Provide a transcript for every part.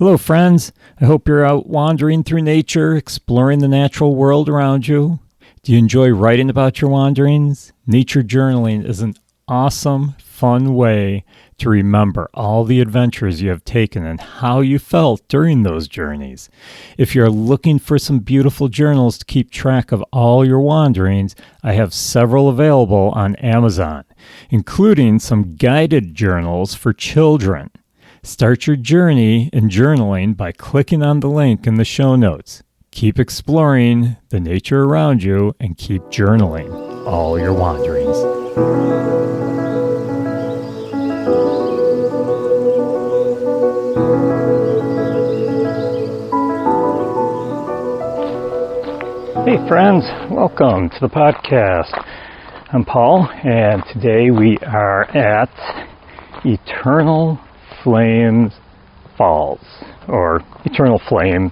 Hello, friends. I hope you're out wandering through nature, exploring the natural world around you. Do you enjoy writing about your wanderings? Nature journaling is an awesome, fun way to remember all the adventures you have taken and how you felt during those journeys. If you're looking for some beautiful journals to keep track of all your wanderings, I have several available on Amazon, including some guided journals for children. Start your journey in journaling by clicking on the link in the show notes. Keep exploring the nature around you and keep journaling all your wanderings. Hey friends, welcome to the podcast. I'm Paul, and today we are at Eternal Flames Falls, or Eternal Flame.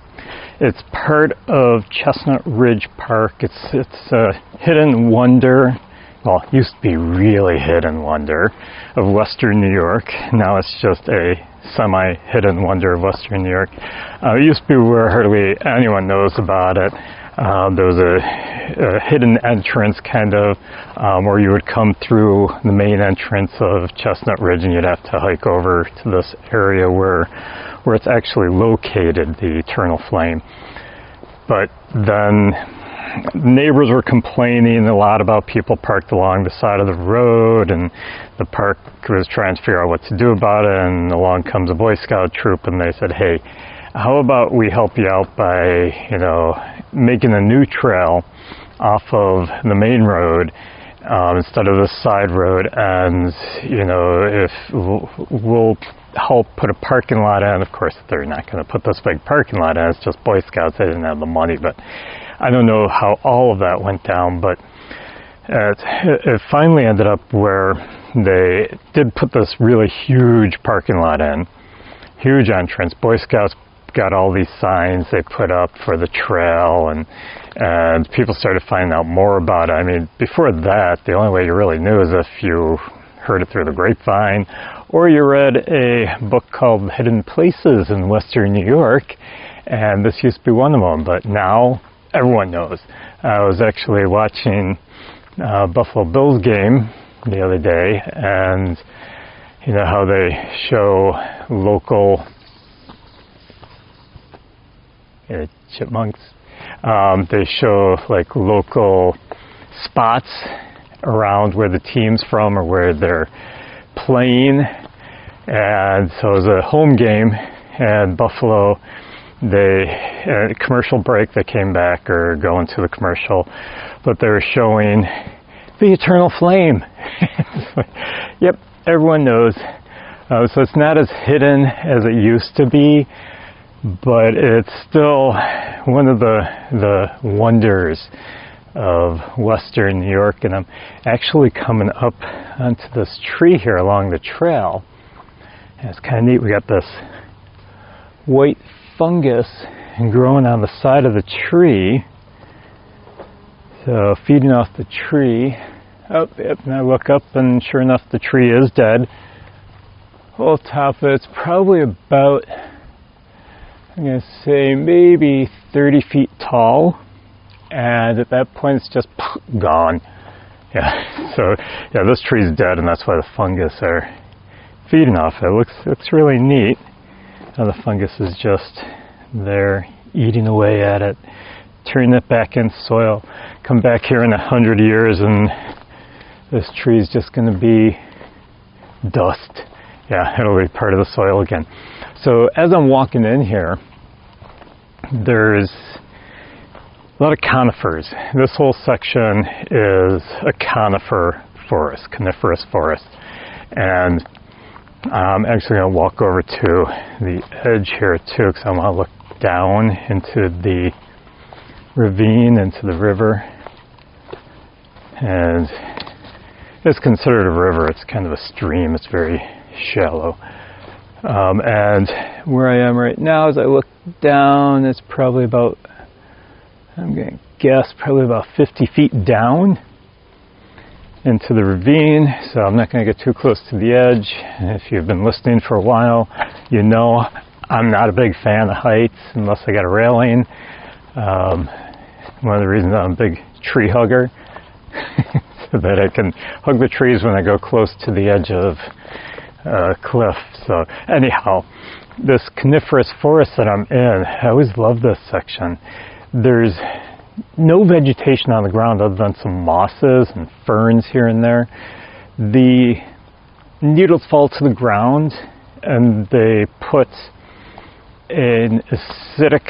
It's part of Chestnut Ridge Park. It's a hidden wonder, well, it used to be really hidden wonder of Western New York. Now it's just a semi-hidden wonder of Western New York. It used to be where hardly anyone knows about it. There was a hidden entrance kind of where you would come through the main entrance of Chestnut Ridge and you'd have to hike over to this area where it's actually located, the Eternal Flame. But then neighbors were complaining a lot about people parked along the side of the road, and the park was trying to figure out what to do about it, and along comes a Boy Scout troop and they said, hey, how about we help you out by, making a new trail off of the main road instead of the side road, and if we'll help put a parking lot in. Of course, they're not going to put this big parking lot in. It's just Boy Scouts. They didn't have the money, but I don't know how all of that went down. But it finally ended up where they did put this really huge parking lot in, huge entrance. Boy Scouts got all these signs they put up for the trail, and people started finding out more about it. I mean, before that, the only way you really knew is if you heard it through the grapevine or you read a book called Hidden Places in Western New York, and this used to be one of them, but now everyone knows. I was actually watching Buffalo Bills game the other day, and you know how they show local chipmunks. They show like local spots around where the team's from or where they're playing. And so it was a home game, and Buffalo, a commercial break, they came back or going to the commercial, but they were showing the Eternal Flame. Yep, everyone knows. So it's not as hidden as it used to be, but it's still one of the wonders of Western New York. And I'm actually coming up onto this tree here along the trail. And it's kind of neat. We got this white fungus growing on the side of the tree. So feeding off the tree. Oh, yep, and I look up and sure enough the tree is dead. Whole top of it's probably about, I'm going to say maybe 30 feet tall, and at that point it's just gone. Yeah, so yeah, this tree's dead, and that's why the fungus are feeding off it. It looks really neat. Now the fungus is just there eating away at it, turning it back in soil. Come back here in 100 years and this tree's just going to be dust. Yeah, it'll be part of the soil again. So as I'm walking in here, there's a lot of conifers. This whole section is a coniferous forest. And I'm actually going to walk over to the edge here too, because I want to look down into the ravine, into the river. And it's considered a river. It's kind of a stream. It's very shallow. And where I am right now, as I look down, it's probably about, I'm going to guess, probably about 50 feet down into the ravine. So I'm not going to get too close to the edge. And if you've been listening for a while, you know I'm not a big fan of heights unless I got a railing. One of the reasons I'm a big tree hugger, so that I can hug the trees when I go close to the edge of a cliff. So anyhow, this coniferous forest that I'm in, I always love this section. There's no vegetation on the ground other than some mosses and ferns here and there. The needles fall to the ground and they put an acidic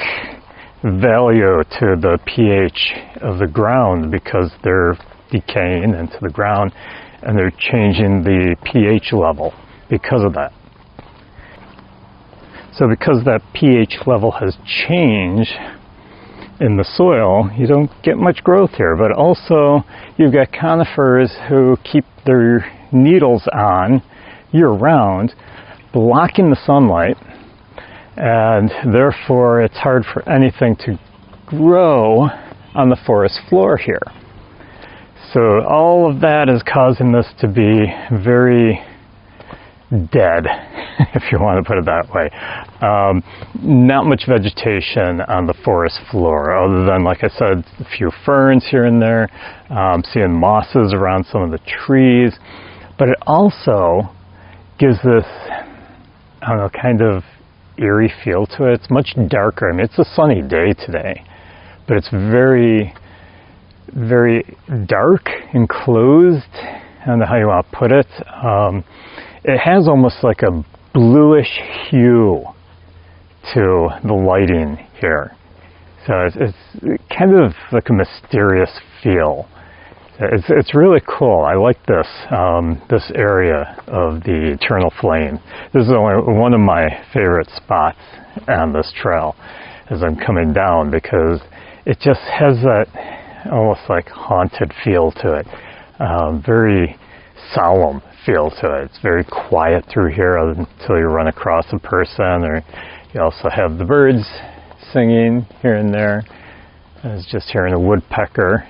value to the pH of the ground because they're decaying into the ground and they're changing the pH level because of that. So because that pH level has changed in the soil, you don't get much growth here. But also you've got conifers who keep their needles on year-round, blocking the sunlight, and therefore it's hard for anything to grow on the forest floor here. So all of that is causing this to be very dead, if you want to put it that way. Not much vegetation on the forest floor, other than, like I said, a few ferns here and there, seeing mosses around some of the trees. But it also gives this, I don't know, kind of eerie feel to it. It's much darker. I mean, it's a sunny day today, but it's very, very dark, enclosed. I don't know how you want to put it. It has almost like a bluish hue to the lighting here. So it's kind of like a mysterious feel. It's really cool. I like this, this area of the Eternal Flame. This is only one of my favorite spots on this trail as I'm coming down, because it just has that almost like haunted feel to it. Very solemn feel to it. It's very quiet through here until you run across a person, or you also have the birds singing here and there. I was just hearing a woodpecker.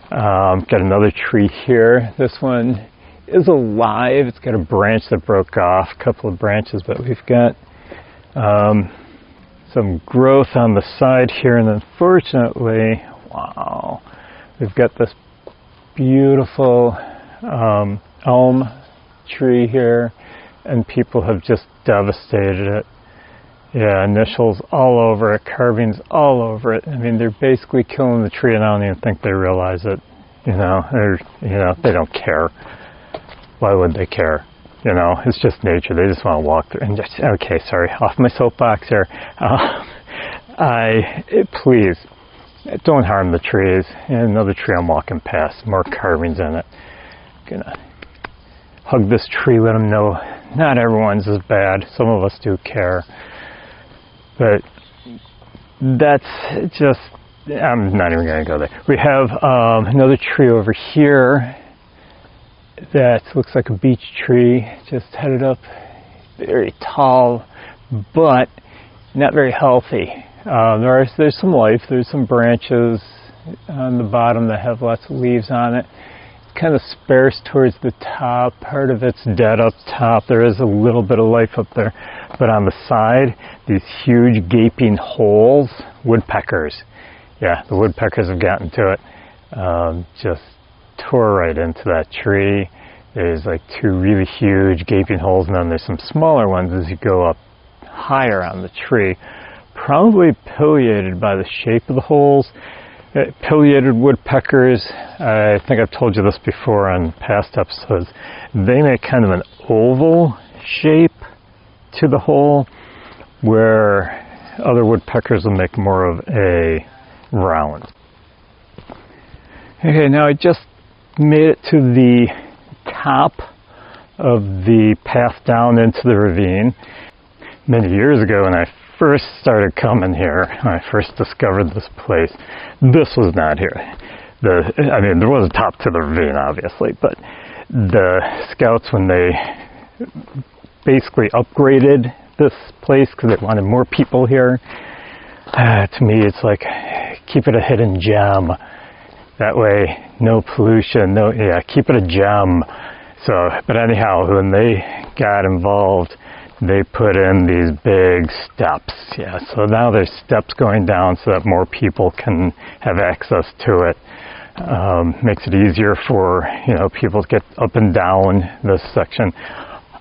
Got another tree here. This one is alive. It's got a branch that broke off, a couple of branches, but we've got some growth on the side here, and unfortunately, wow, we've got this beautiful elm tree here, and people have just devastated it. Yeah, initials all over it, carvings all over it. I mean, they're basically killing the tree, and I don't even think they realize it. You know, they don't care. Why would they care? You know, it's just nature. They just want to walk through. And just, okay, sorry, off my soapbox here. Please, don't harm the trees. And another tree I'm walking past, more carvings in it. Gonna hug this tree, let them know not everyone's as bad. Some of us do care. But that's just, I'm not even going to go there. We have another tree over here that looks like a beech tree, just headed up, very tall, but not very healthy. There's some life, there's some branches on the bottom that have lots of leaves on it. Kind of sparse towards the top. Part of it's dead up top. There is a little bit of life up there, but on the side, these huge gaping holes, woodpeckers. Yeah, the woodpeckers have gotten to it. Just tore right into that tree. There's like two really huge gaping holes, and then there's some smaller ones as you go up higher on the tree. Probably pileated by the shape of the holes. Pileated woodpeckers, I think I've told you this before on past episodes, they make kind of an oval shape to the hole, where other woodpeckers will make more of a round. Okay, now I just made it to the top of the path down into the ravine. Many years ago, when I first started coming here, when I first discovered this place, this was not here. I mean, there was a top to the ravine, obviously, but the scouts, when they basically upgraded this place because they wanted more people here, to me it's like, keep it a hidden gem. That way, no pollution, keep it a gem. So, but anyhow, when they got involved they put in these big steps. Yeah, so now there's steps going down so that more people can have access to it. Makes it easier for, people to get up and down this section.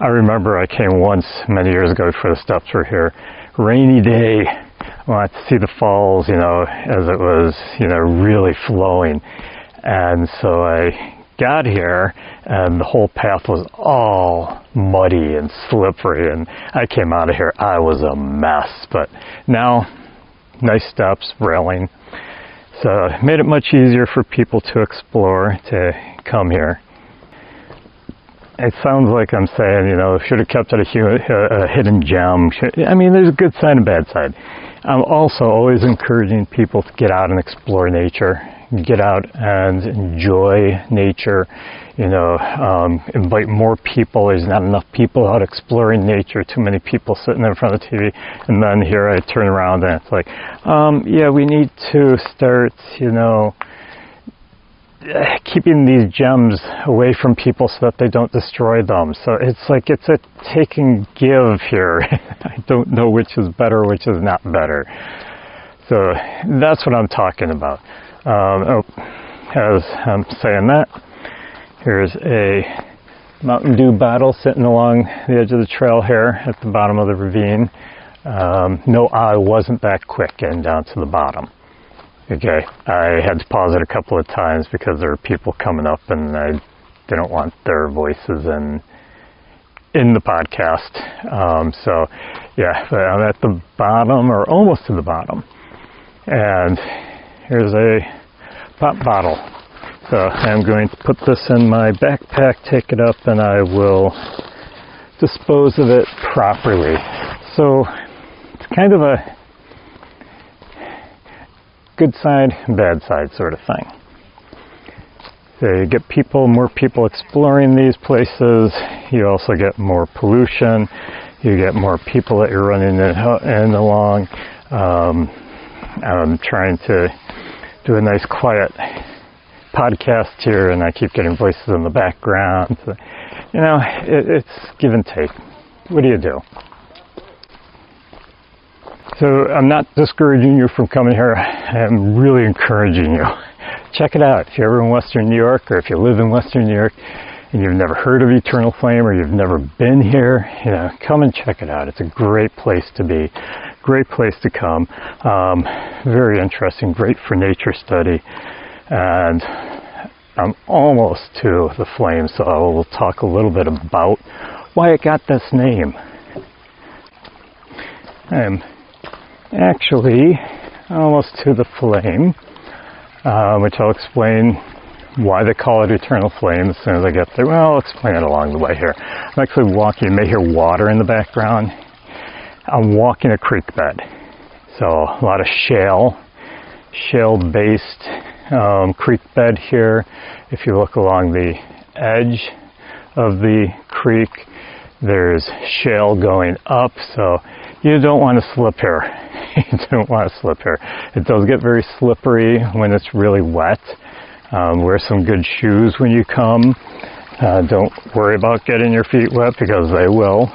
I remember I came once many years ago before the steps were here. Rainy day. I wanted to see the falls, as it was, really flowing. And so I got here and the whole path was all muddy and slippery, and I came out of here, I was a mess. But now, nice steps, railing. So it made it much easier for people to explore, to come here. It sounds like I'm saying, should have kept it a hidden gem. There's a good side and a bad side. I'm also always encouraging people to get out and explore nature. Get out and enjoy nature. Invite more people. There's not enough people out exploring nature. Too many people sitting in front of the TV. And then here I turn around and it's like, we need to start, keeping these gems away from people so that they don't destroy them. So it's like it's a take and give here. I don't know which is better, which is not better. So that's what I'm talking about. As I'm saying that, here's a Mountain Dew bottle sitting along the edge of the trail here at the bottom of the ravine. No, I wasn't that quick getting down to the bottom. Okay, I had to pause it a couple of times because there were people coming up and I didn't want their voices in the podcast. But I'm at the bottom, or almost to the bottom. And here's a pop bottle. So I'm going to put this in my backpack, take it up, and I will dispose of it properly. So it's kind of a good side, bad side sort of thing. So you get more people exploring these places. You also get more pollution. You get more people that you're running in along. I'm trying to do a nice quiet podcast here, and I keep getting voices in the background. So, it's give and take. What do you do? So I'm not discouraging you from coming here. I'm really encouraging you. Check it out. If you're ever in Western New York, or if you live in Western New York and you've never heard of Eternal Flame, or you've never been here, come and check it out. It's a great place to be, great place to come. Very interesting, great for nature study. And I'm almost to the flame, so I will talk a little bit about why it got this name. I'm actually almost to the flame, which I'll explain why they call it Eternal Flame as soon as I get there. Well, I'll explain it along the way here. I'm actually walking. You may hear water in the background. I'm walking a creek bed. So a lot of shale-based creek bed here. If you look along the edge of the creek, there's shale going up, so you don't want to slip here. You don't want to slip here. It does get very slippery when it's really wet. Wear some good shoes when you come. Don't worry about getting your feet wet, because they will.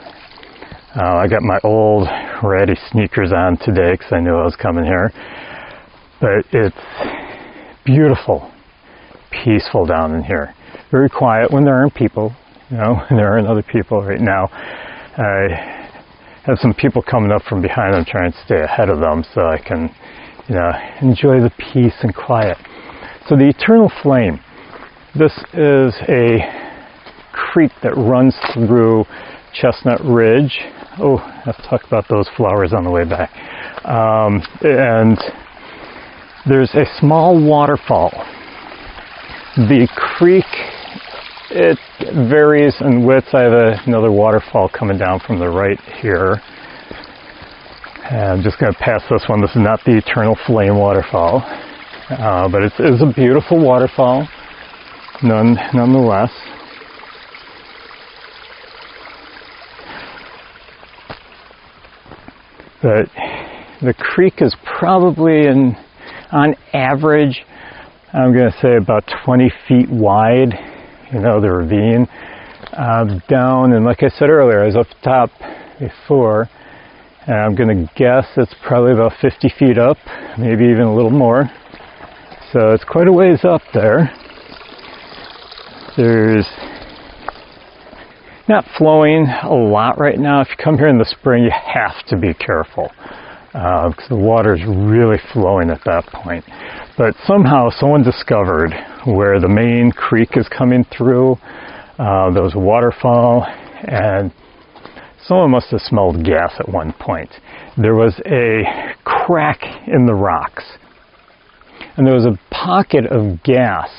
I got my old ratty sneakers on today because I knew I was coming here. But it's beautiful, peaceful down in here. Very quiet when there aren't people. When there aren't other people right now. I have some people coming up from behind. I'm trying to stay ahead of them so I can, enjoy the peace and quiet. So the Eternal Flame. This is a creek that runs through Chestnut Ridge. Oh, let's talk about those flowers on the way back. And there's a small waterfall. The creek, it varies in width. I have another waterfall coming down from the right here. And I'm just going to pass this one. This is not the Eternal Flame waterfall, but it is a beautiful waterfall, nonetheless. But the creek is probably, on average, I'm going to say about 20 feet wide. The ravine down, and like I said earlier, I was up top before. And I'm going to guess it's probably about 50 feet up, maybe even a little more. So it's quite a ways up there. There's not flowing a lot right now. If you come here in the spring, you have to be careful because the water is really flowing at that point. But somehow someone discovered where the main creek is coming through. There was a waterfall, and someone must have smelled gas at one point. There was a crack in the rocks, and there was a pocket of gas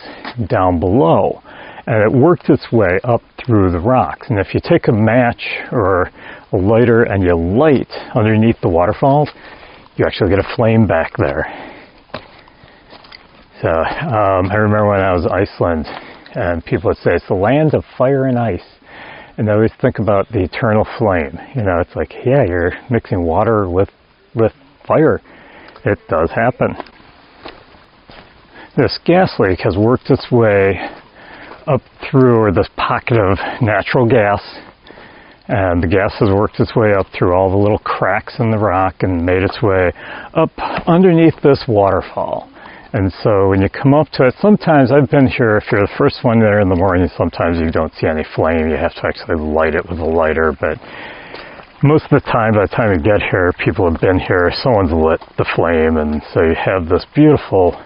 down below, and it worked its way up through the rocks. And if you take a match or a lighter and you light underneath the waterfalls, you actually get a flame back there. So I remember when I was in Iceland, and people would say it's the land of fire and ice. And I always think about the eternal flame. You know, it's like, yeah, you're mixing water with fire. It does happen. This gas leak has worked its way up through, or this pocket of natural gas, and the gas has worked its way up through all the little cracks in the rock and made its way up underneath this waterfall. And so when you come up to it, sometimes I've been here, if you're the first one there in the morning, sometimes you don't see any flame. You have to actually light it with a lighter. But most of the time, by the time you get here, people have been here, someone's lit the flame, and so you have this beautiful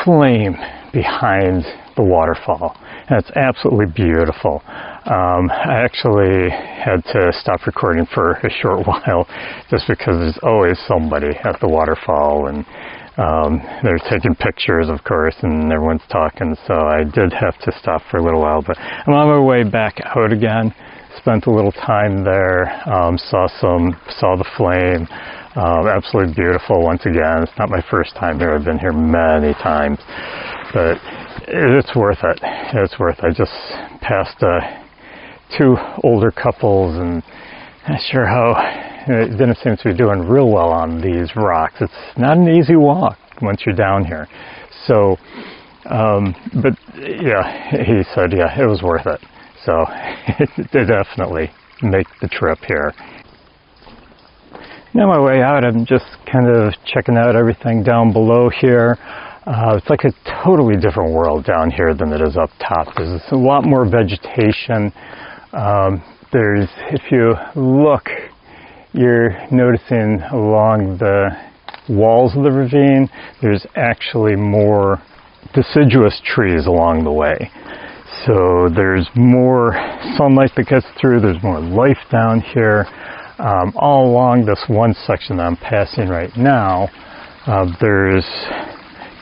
flame behind the waterfall. And it's absolutely beautiful. I actually had to stop recording for a short while just because there's always somebody at the waterfall, and they're taking pictures, of course, and everyone's talking, so I did have to stop for a little while. But I'm on my way back out again. Spent a little time there, saw the flame. Absolutely beautiful once again. It's not my first time here. I've been here many times, but it's worth it. It's worth it. I just passed two older couples, and not sure how it didn't seem to be doing real well on these rocks. It's not an easy walk once you're down here. So, but yeah, he said, yeah, it was worth it. So they definitely make the trip here. Now, on my way out, I'm just kind of checking out everything down below here. It's like a totally different world down here than it is up top. There's a lot more vegetation. If you look, you're noticing along the walls of the ravine, there's actually more deciduous trees along the way. So there's more sunlight that gets through, there's more life down here. All along this one section that I'm passing right now, there's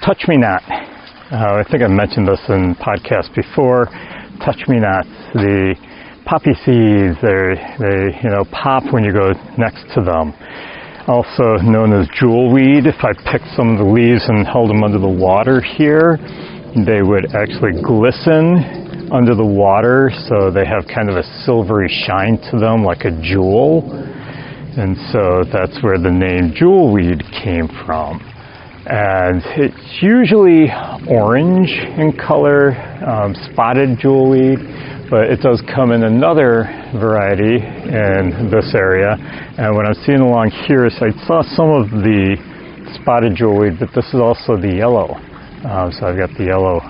Touch Me Not. I think I mentioned this in podcasts before. Touch Me Nots, the poppy seeds, they pop when you go next to them. Also known as jewelweed. If I picked some of the leaves and held them under the water here, they would actually glisten under the water, so they have kind of a silvery shine to them, like a jewel. And so that's where the name jewelweed came from. And it's usually orange in color, spotted jewelweed, but it does come in another variety in this area. And what I'm seeing along here is I saw some of the spotted jewelweed, but this is also the yellow. So I've got the yellow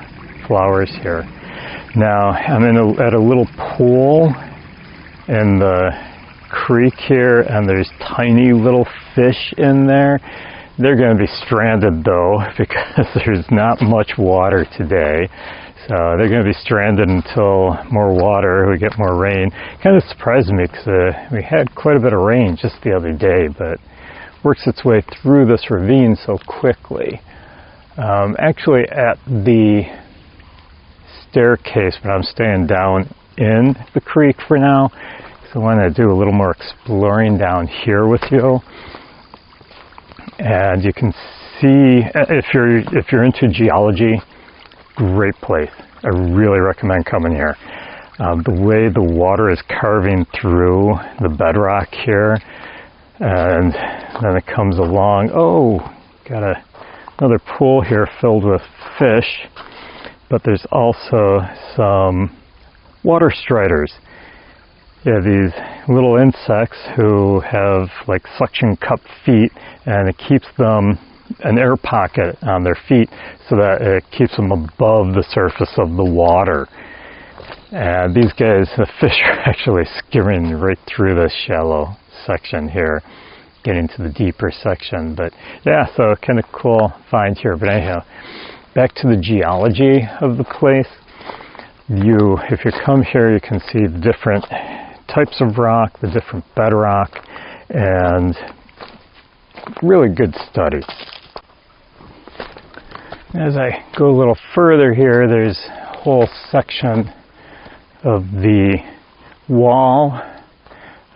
flowers here. Now I'm at a little pool in the creek here, and there's tiny little fish in there. They're going to be stranded though, because there's not much water today. So they're going to be stranded until more water, we get more rain. Kind of surprised me because we had quite a bit of rain just the other day, but works its way through this ravine so quickly. Actually at the staircase, but I'm staying down in the creek for now, so I want to do a little more exploring down here with you. And you can see, if you're into geology, great place. I really recommend coming here. The way the water is carving through the bedrock here, and then it comes along. Oh, got another pool here filled with fish, but there's also some water striders. yeah, these little insects who have like suction cup feet, and it keeps them an air pocket on their feet so that it keeps them above the surface of the water. And these guys, the fish, are actually skimming right through this shallow section here, getting to the deeper section. But yeah, so kind of cool find here. But anyhow, back to the geology of the place. If you come here, you can see the different types of rock, the different bedrock, and really good study. As I go a little further here, there's a whole section of the wall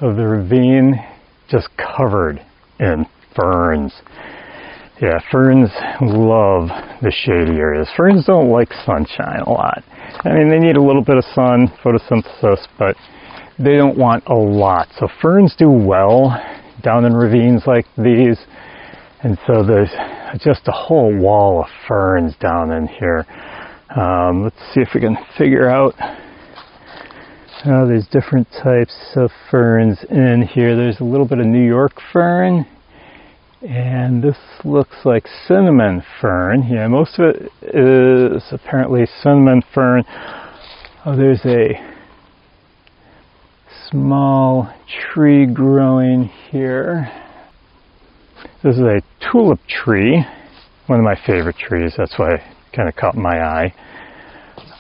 of the ravine just covered in ferns. Yeah, ferns love the shady areas. Ferns don't like sunshine a lot. I mean, they need a little bit of sun, photosynthesis, but they don't want a lot. So ferns do well down in ravines like these. And so there's just a whole wall of ferns down in here. Let's see if we can figure out. There's different types of ferns in here. There's a little bit of New York fern. And this looks like cinnamon fern. Yeah, most of it is apparently cinnamon fern. Oh, there's a small tree growing here. This is a tulip tree, one of my favorite trees. That's why it kind of caught my eye.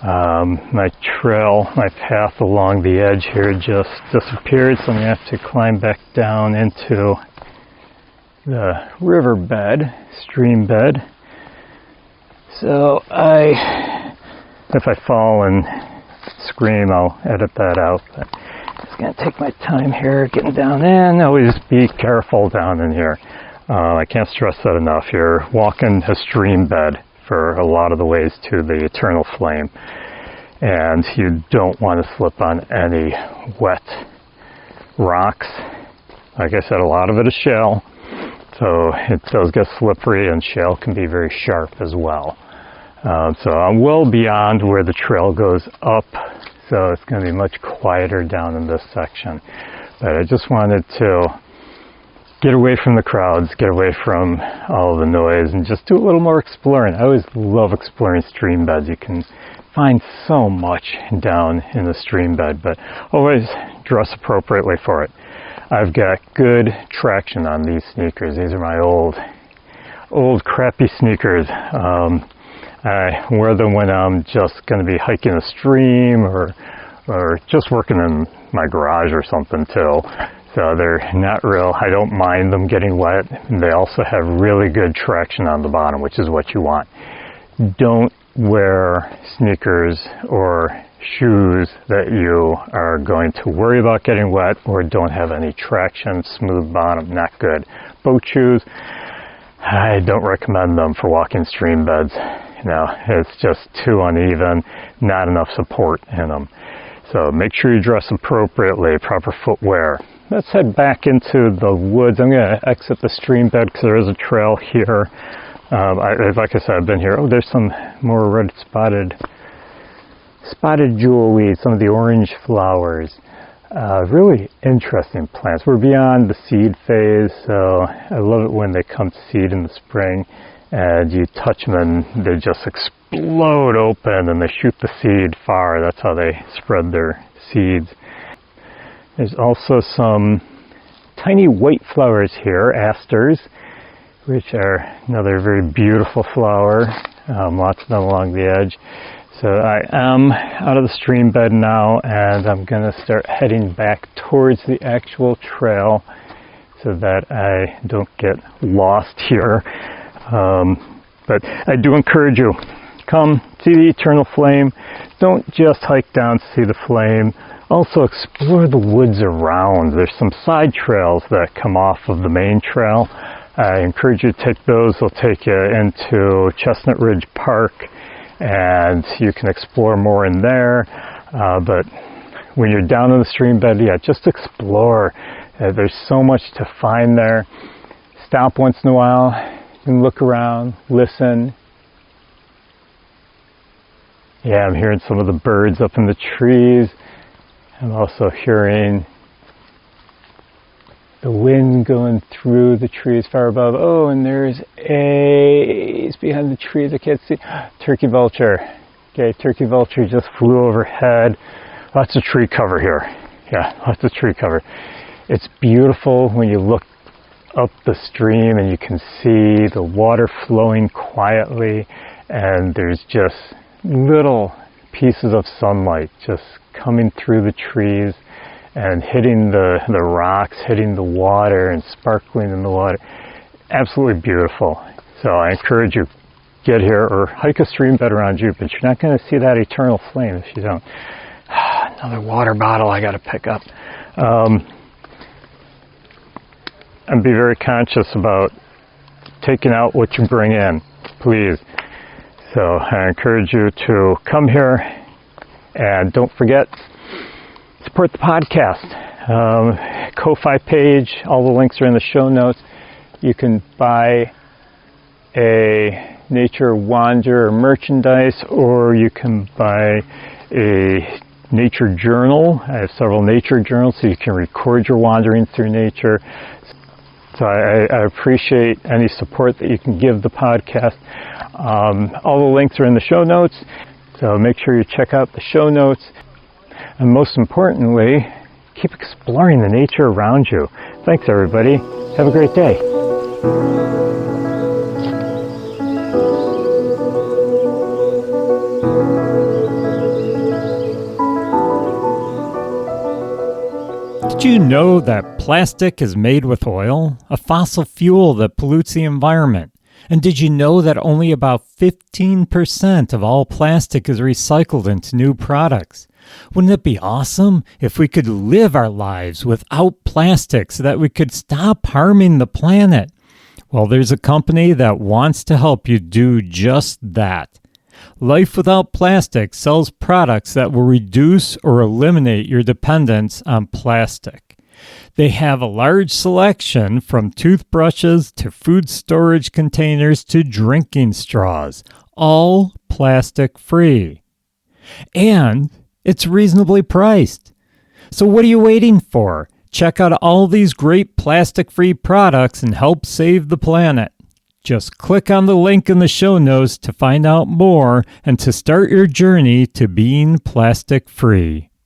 My trail, my path along the edge here just disappeared, so I'm going to have to climb back down into the riverbed, stream bed. So if I fall and scream, I'll edit that out. But just going to take my time here getting down in. Always be careful down in here. I can't stress that enough. You're walking a stream bed for a lot of the ways to the eternal flame, and you don't want to slip on any wet rocks. Like I said, a lot of it is shale, so it does get slippery, and shale can be very sharp as well. So I'm well beyond where the trail goes up, so it's going to be much quieter down in this section. But I just wanted to get away from the crowds, get away from all the noise, and just do a little more exploring. I always love exploring stream beds. You can find so much down in the stream bed, but always dress appropriately for it. I've got good traction on these sneakers. These are my old crappy sneakers. I wear them when I'm just going to be hiking a stream or just working in my garage or something too. So they're not real, I don't mind them getting wet. They also have really good traction on the bottom, which is what you want. Don't wear sneakers or shoes that you are going to worry about getting wet or don't have any traction, smooth bottom, not good. Boat shoes, I don't recommend them for walking stream beds. It's just too uneven, not enough support in them. So make sure you dress appropriately, proper footwear. Let's head back into the woods. I'm going to exit the stream bed because there is a trail here. Like I said, I've been here. Oh, there's some more red spotted jewelweed, some of the orange flowers. Really interesting plants. We're beyond the seed phase, so I love it when they come to seed in the spring and you touch them and they just explode open and they shoot the seed far. That's how they spread their seeds. There's also some tiny white flowers here, asters, which are another very beautiful flower. Lots of them along the edge. So I am out of the stream bed now, and I'm going to start heading back towards the actual trail so that I don't get lost here. But I do encourage you, come see the eternal flame. Don't just hike down to see the flame. Also explore the woods around. There's some side trails that come off of the main trail. I encourage you to take those. They'll take you into Chestnut Ridge Park, and you can explore more in there. But when you're down in the stream bed, yeah, just explore. There's so much to find there. Stop once in a while and look around, listen. Yeah, I'm hearing some of the birds up in the trees. I'm also hearing the wind going through the trees far above. Oh, and there's A's behind the trees I can't see. Turkey vulture. Okay, turkey vulture just flew overhead. Lots of tree cover here. Yeah, lots of tree cover. It's beautiful when you look up the stream and you can see the water flowing quietly, and there's just little pieces of sunlight just coming through the trees and hitting the rocks, hitting the water and sparkling in the water. Absolutely beautiful. So I encourage you, get here or hike a stream bed around you, but you're not going to see that eternal flame if you don't. Another water bottle I got to pick up. And be very conscious about taking out what you bring in, please. So I encourage you to come here, and don't forget, support the podcast. Ko-Fi page, all the links are in the show notes. You can buy a Nature Wanderer merchandise, or you can buy a nature journal. I have several nature journals so you can record your wanderings through nature. So I appreciate any support that you can give the podcast. All the links are in the show notes, so make sure you check out the show notes. And most importantly, keep exploring the nature around you. Thanks, everybody. Have a great day. Did you know that plastic is made with oil, a fossil fuel that pollutes the environment? And did you know that only about 15% of all plastic is recycled into new products? Wouldn't it be awesome if we could live our lives without plastic so that we could stop harming the planet? Well, there's a company that wants to help you do just that. Life Without Plastic sells products that will reduce or eliminate your dependence on plastic. They have a large selection from toothbrushes to food storage containers to drinking straws, all plastic free. And it's reasonably priced. So what are you waiting for? Check out all these great plastic-free products and help save the planet. Just click on the link in the show notes to find out more and to start your journey to being plastic-free.